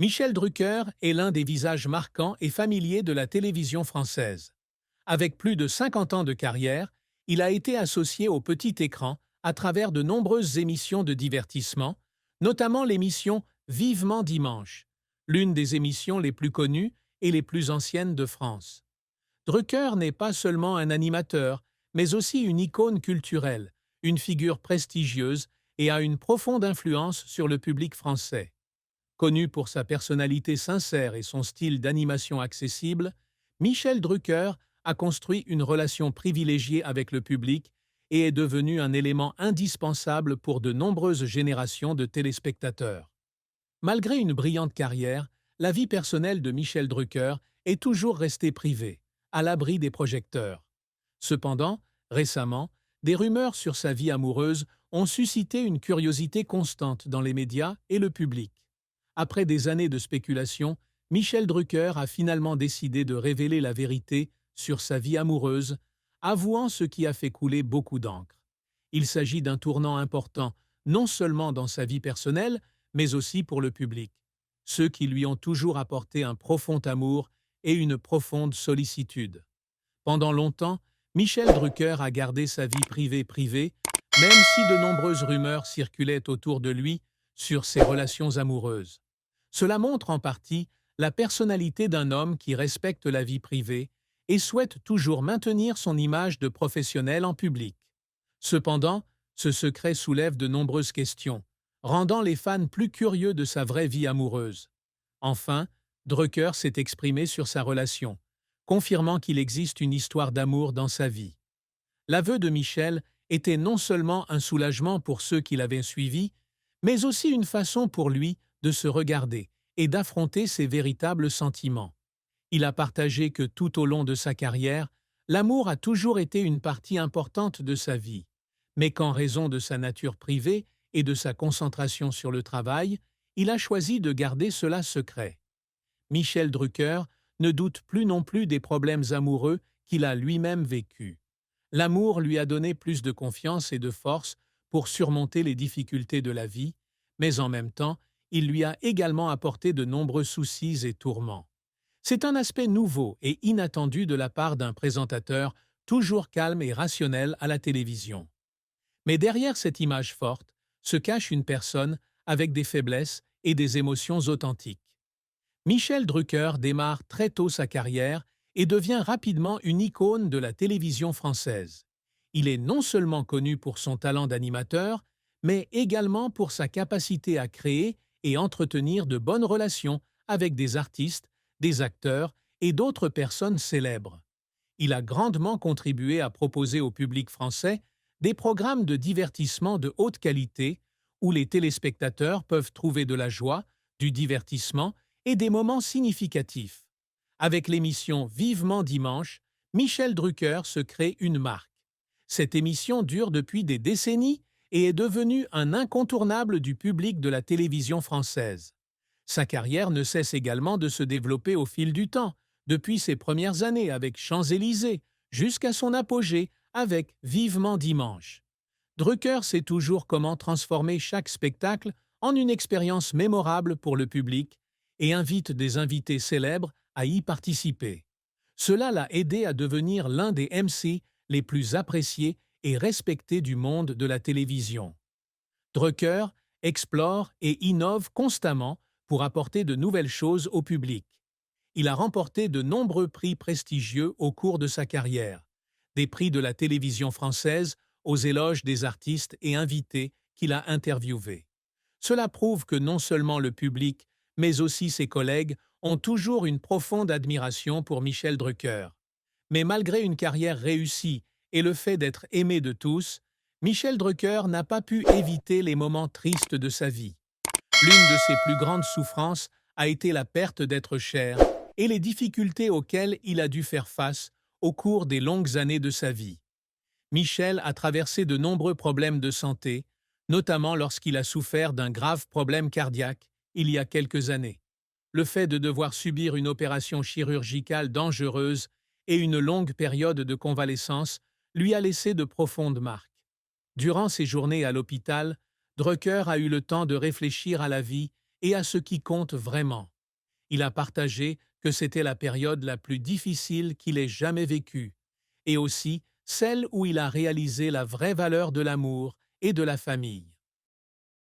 Michel Drucker est l'un des visages marquants et familiers de la télévision française. Avec plus de 50 ans de carrière, il a été associé au petit écran à travers de nombreuses émissions de divertissement, notamment l'émission Vivement dimanche, l'une des émissions les plus connues et les plus anciennes de France. Drucker n'est pas seulement un animateur, mais aussi une icône culturelle, une figure prestigieuse et a une profonde influence sur le public français. Connu pour sa personnalité sincère et son style d'animation accessible, Michel Drucker a construit une relation privilégiée avec le public et est devenu un élément indispensable pour de nombreuses générations de téléspectateurs. Malgré une brillante carrière, la vie personnelle de Michel Drucker est toujours restée privée, à l'abri des projecteurs. Cependant, récemment, des rumeurs sur sa vie amoureuse ont suscité une curiosité constante dans les médias et le public. Après des années de spéculation, Michel Drucker a finalement décidé de révéler la vérité sur sa vie amoureuse, avouant ce qui a fait couler beaucoup d'encre. Il s'agit d'un tournant important, non seulement dans sa vie personnelle, mais aussi pour le public, ceux qui lui ont toujours apporté un profond amour et une profonde sollicitude. Pendant longtemps, Michel Drucker a gardé sa vie privée, même si de nombreuses rumeurs circulaient autour de lui sur ses relations amoureuses. Cela montre en partie la personnalité d'un homme qui respecte la vie privée et souhaite toujours maintenir son image de professionnel en public. Cependant, ce secret soulève de nombreuses questions, rendant les fans plus curieux de sa vraie vie amoureuse. Enfin, Drucker s'est exprimé sur sa relation, confirmant qu'il existe une histoire d'amour dans sa vie. L'aveu de Michel était non seulement un soulagement pour ceux qui l'avaient suivi, mais aussi une façon pour lui de se regarder et d'affronter ses véritables sentiments. Il a partagé que tout au long de sa carrière, l'amour a toujours été une partie importante de sa vie, mais qu'en raison de sa nature privée et de sa concentration sur le travail, il a choisi de garder cela secret. Michel Drucker ne doute plus non plus des problèmes amoureux qu'il a lui-même vécus. L'amour lui a donné plus de confiance et de force pour surmonter les difficultés de la vie, mais en même temps, il lui a également apporté de nombreux soucis et tourments. C'est un aspect nouveau et inattendu de la part d'un présentateur toujours calme et rationnel à la télévision. Mais derrière cette image forte se cache une personne avec des faiblesses et des émotions authentiques. Michel Drucker démarre très tôt sa carrière et devient rapidement une icône de la télévision française. Il est non seulement connu pour son talent d'animateur, mais également pour sa capacité à créer et entretenir de bonnes relations avec des artistes, des acteurs et d'autres personnes célèbres. Il a grandement contribué à proposer au public français des programmes de divertissement de haute qualité où les téléspectateurs peuvent trouver de la joie, du divertissement et des moments significatifs. Avec l'émission Vivement dimanche, Michel Drucker se crée une marque. Cette émission dure depuis des décennies et est devenue un incontournable du public de la télévision française. Sa carrière ne cesse également de se développer au fil du temps, depuis ses premières années avec Champs-Élysées, jusqu'à son apogée avec Vivement dimanche. Drucker sait toujours comment transformer chaque spectacle en une expérience mémorable pour le public et invite des invités célèbres à y participer. Cela l'a aidé à devenir l'un des MC les plus appréciés et respectés du monde de la télévision. Drucker explore et innove constamment pour apporter de nouvelles choses au public. Il a remporté de nombreux prix prestigieux au cours de sa carrière, des prix de la télévision française aux éloges des artistes et invités qu'il a interviewés. Cela prouve que non seulement le public, mais aussi ses collègues ont toujours une profonde admiration pour Michel Drucker. Mais malgré une carrière réussie et le fait d'être aimé de tous, Michel Drucker n'a pas pu éviter les moments tristes de sa vie. L'une de ses plus grandes souffrances a été la perte d'être cher et les difficultés auxquelles il a dû faire face au cours des longues années de sa vie. Michel a traversé de nombreux problèmes de santé, notamment lorsqu'il a souffert d'un grave problème cardiaque il y a quelques années. Le fait de devoir subir une opération chirurgicale dangereuse et une longue période de convalescence lui a laissé de profondes marques. Durant ses journées à l'hôpital, Drucker a eu le temps de réfléchir à la vie et à ce qui compte vraiment. Il a partagé que c'était la période la plus difficile qu'il ait jamais vécue, et aussi celle où il a réalisé la vraie valeur de l'amour et de la famille.